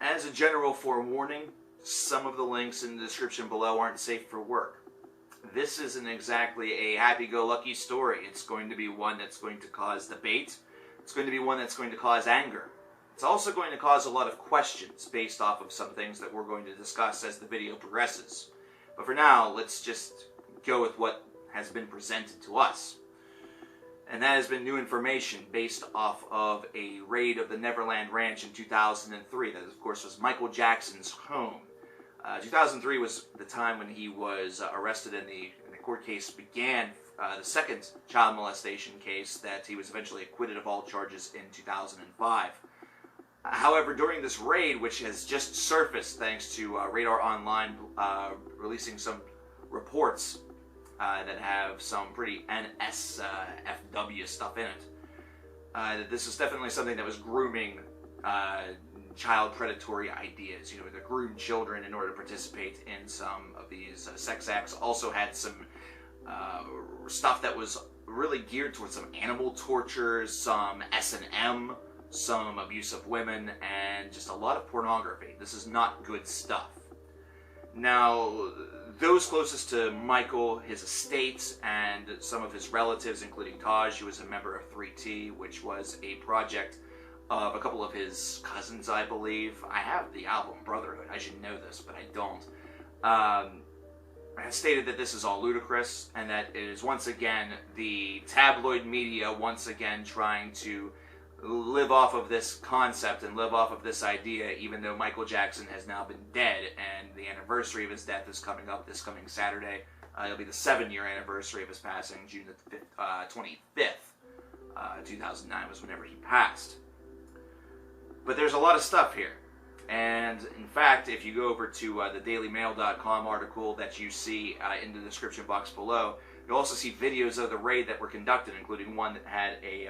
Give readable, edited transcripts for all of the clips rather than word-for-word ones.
As a general forewarning, some of the links in the description below aren't safe for work. This isn't exactly a happy-go-lucky story. It's going to be one that's going to cause debate. It's going to be one that's going to cause anger. It's also going to cause a lot of questions based off of some things that we're going to discuss as the video progresses. But for now, let's just go with what has been presented to us. And that has been new information based off of a raid of the Neverland Ranch in 2003. That, of course, was Michael Jackson's home. 2003 was the time when he was arrested and the court case began, the second child molestation case that he was eventually acquitted of all charges in 2005. However, during this raid, which has just surfaced thanks to Radar Online releasing some reports that have some pretty NSFW stuff in it, this is definitely something that was grooming child predatory ideas. You know, to groom children in order to participate in some of these sex acts. Also had some stuff that was really geared towards some animal torture, some S&M, some abuse of women, and just a lot of pornography. This is not good stuff. Now, those closest to Michael, his estate, and some of his relatives, including Taj, who was a member of 3T, which was a project of a couple of his cousins, I believe. I have the album Brotherhood. I should know this, but I don't. Has stated that this is all ludicrous, and that it is once again the tabloid media once again trying to live off of this concept and live off of this idea, even though Michael Jackson has now been dead, and the anniversary of his death is coming up this coming Saturday. It'll be the 7-year anniversary of his passing. June the 25th, 2009 was whenever he passed. But there's a lot of stuff here. And in fact, if you go over to the dailymail.com article that you see in the description box below, you'll also see videos of the raid that were conducted, including one that had a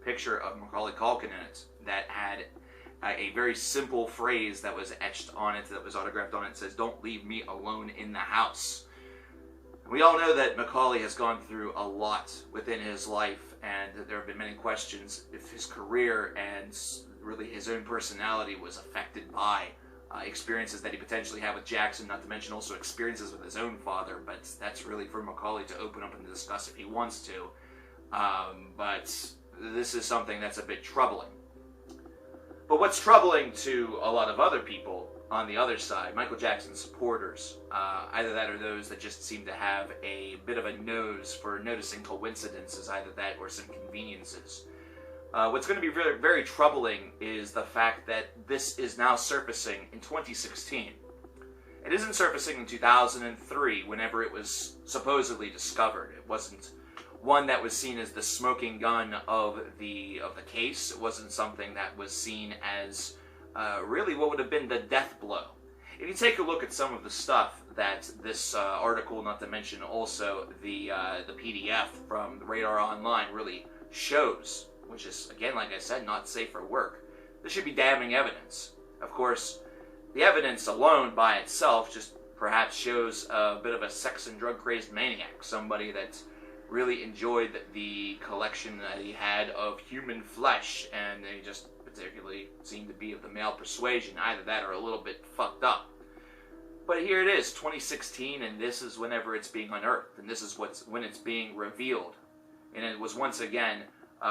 picture of Macaulay Culkin in it, that had a very simple phrase that was etched on it, that was autographed on it. It says, "Don't leave me alone in the house." We all know that Macaulay has gone through a lot within his life, and there have been many questions if his career and really his own personality was affected by experiences that he potentially had with Jackson, not to mention also experiences with his own father, but that's really for Macaulay to open up and discuss if he wants to. But this is something that's a bit troubling. But what's troubling to a lot of other people on the other side, Michael Jackson's supporters, either that or those that just seem to have a bit of a nose for noticing coincidences, either that or some conveniences. What's going to be very, very troubling is the fact that this is now surfacing in 2016. It isn't surfacing in 2003, whenever it was supposedly discovered. It wasn't one that was seen as the smoking gun of the case. It wasn't something that was seen as really what would have been the death blow. If you take a look at some of the stuff that this article, not to mention also the PDF from the Radar Online, really shows, which is, again, like I said, not safe for work. This should be damning evidence. Of course, the evidence alone by itself just perhaps shows a bit of a sex and drug-crazed maniac, somebody that really enjoyed the collection that he had of human flesh, and they just particularly seemed to be of the male persuasion, either that or a little bit fucked up. But here it is, 2016, and this is whenever it's being unearthed, and this is when it's being revealed. And it was once again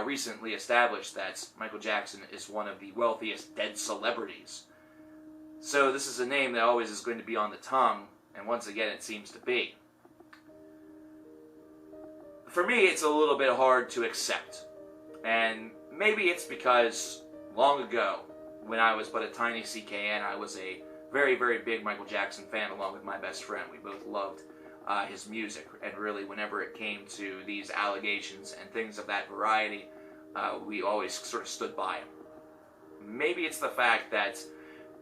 recently established that Michael Jackson is one of the wealthiest dead celebrities. So this is a name that always is going to be on the tongue, and once again it seems to be. For me, it's a little bit hard to accept. And maybe it's because long ago, when I was but a tiny CKN, I was a very, very big Michael Jackson fan along with my best friend. We both loved his music, and really whenever it came to these allegations and things of that variety, we always sort of stood by him. Maybe it's the fact that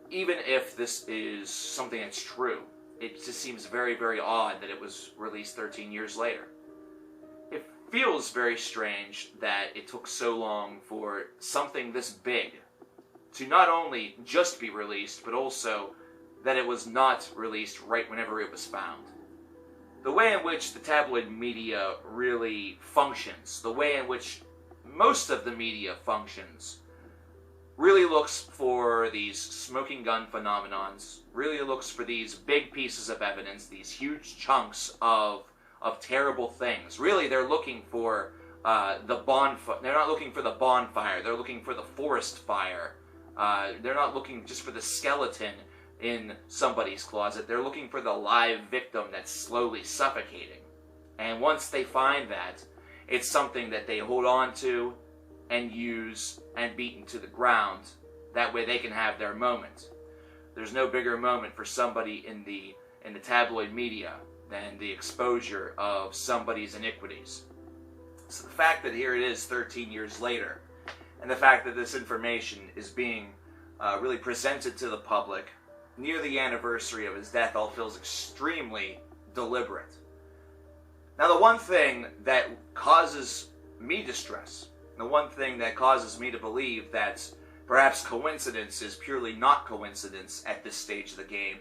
even if this is something that's true, it just seems very, very odd that it was released 13 years later. It feels very strange that it took so long for something this big to not only just be released, but also that it was not released right whenever it was found. The way in which the tabloid media really functions, the way in which most of the media functions, really looks for these smoking gun phenomenons, really looks for these big pieces of evidence, these huge chunks of terrible things. Really, they're looking for the bonfire. They're not looking for the bonfire. They're looking for the forest fire. They're not looking just for the skeleton in somebody's closet. They're looking for the live victim that's slowly suffocating. And once they find that, it's something that they hold on to and use and beat into the ground. That way they can have their moment. There's no bigger moment for somebody in the tabloid media than the exposure of somebody's iniquities. So the fact that here it is 13 years later, and the fact that this information is being really presented to the public near the anniversary of his death all feels extremely deliberate. Now, the one thing that causes me distress, the one thing that causes me to believe that perhaps coincidence is purely not coincidence at this stage of the game,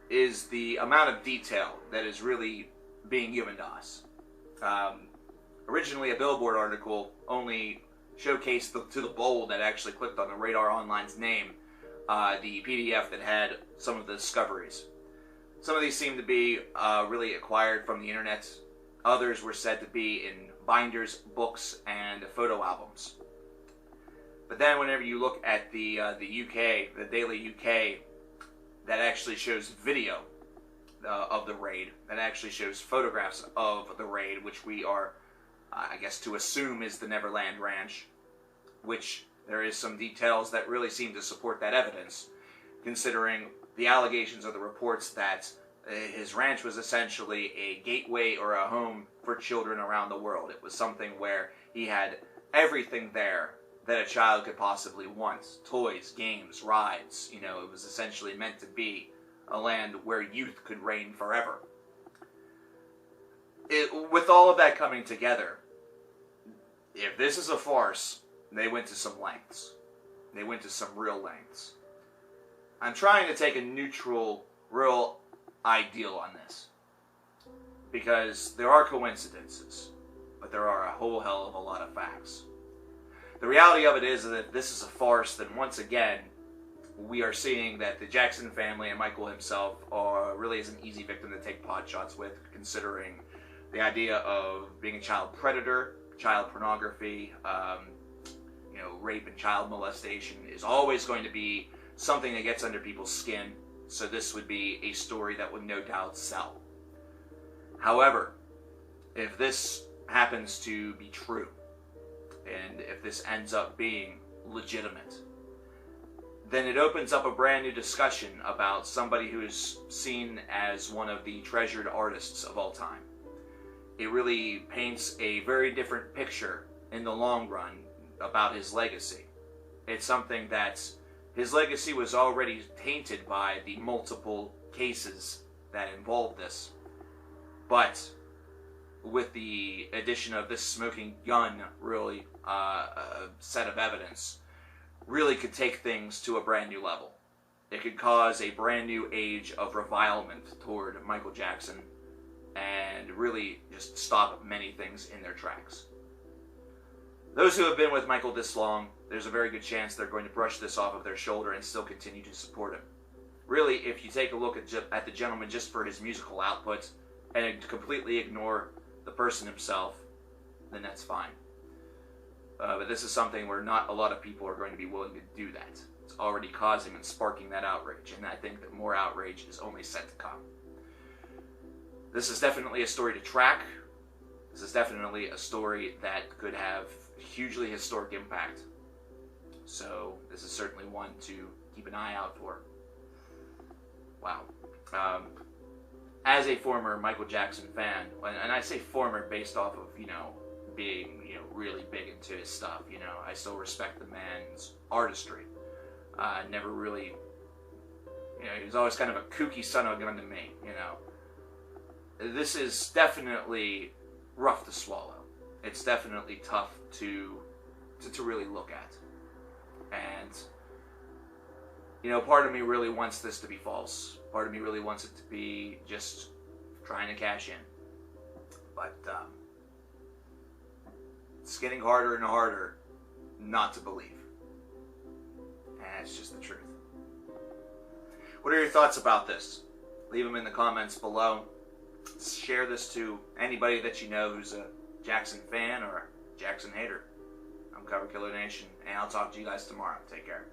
is the amount of detail that is really being given to us. Originally, a Billboard article only showcased to the bold that actually clicked on the Radar Online's name, the PDF that had some of the discoveries. Some of these seem to be really acquired from the internet. Others were said to be in binders, books, and photo albums. But then whenever you look at the UK, the Daily UK, that actually shows video of the raid, that actually shows photographs of the raid, which we are, I guess, to assume is the Neverland Ranch, which there is some details that really seem to support that evidence, considering the allegations or the reports that his ranch was essentially a gateway or a home for children around the world. It was something where he had everything there that a child could possibly want. Toys, games, rides. You know, it was essentially meant to be a land where youth could reign forever. With all of that coming together, if this is a farce, they went to some lengths. They went to some real lengths. I'm trying to take a neutral, real ideal on this, because there are coincidences, but there are a whole hell of a lot of facts. The reality of it is that if this is a farce, then once again, we are seeing that the Jackson family and Michael himself really is an easy victim to take pot shots with, considering the idea of being a child predator, child pornography, rape and child molestation is always going to be something that gets under people's skin. So this would be a story that would no doubt sell. However, if this happens to be true, and if this ends up being legitimate, then it opens up a brand new discussion about somebody who is seen as one of the treasured artists of all time. It really paints a very different picture in the long run about his legacy. It's something that his legacy was already tainted by the multiple cases that involved this. But with the addition of this smoking gun, really, set of evidence, really could take things to a brand new level. It could cause a brand new age of revilement toward Michael Jackson and really just stop many things in their tracks. Those who have been with Michael this long, there's a very good chance they're going to brush this off of their shoulder and still continue to support him. Really, if you take a look at the gentleman just for his musical output and completely ignore the person himself, then that's fine. But this is something where not a lot of people are going to be willing to do that. It's already causing and sparking that outrage, and I think that more outrage is only set to come. This is definitely a story to track. This is definitely a story that could have hugely historic impact. So this is certainly one to keep an eye out for. Wow. As a former Michael Jackson fan, and I say former based off of, being, really big into his stuff, I still respect the man's artistry. Never really, he was always kind of a kooky son of a gun to me, This is definitely rough to swallow. It's definitely tough to really look at. And, part of me really wants this to be false. Part of me really wants it to be just trying to cash in. But it's getting harder and harder not to believe. And it's just the truth. What are your thoughts about this? Leave them in the comments below. Share this to anybody that you know who's a Jackson fan or a Jackson hater. I'm Cover Killer Nation, and I'll talk to you guys tomorrow. Take care.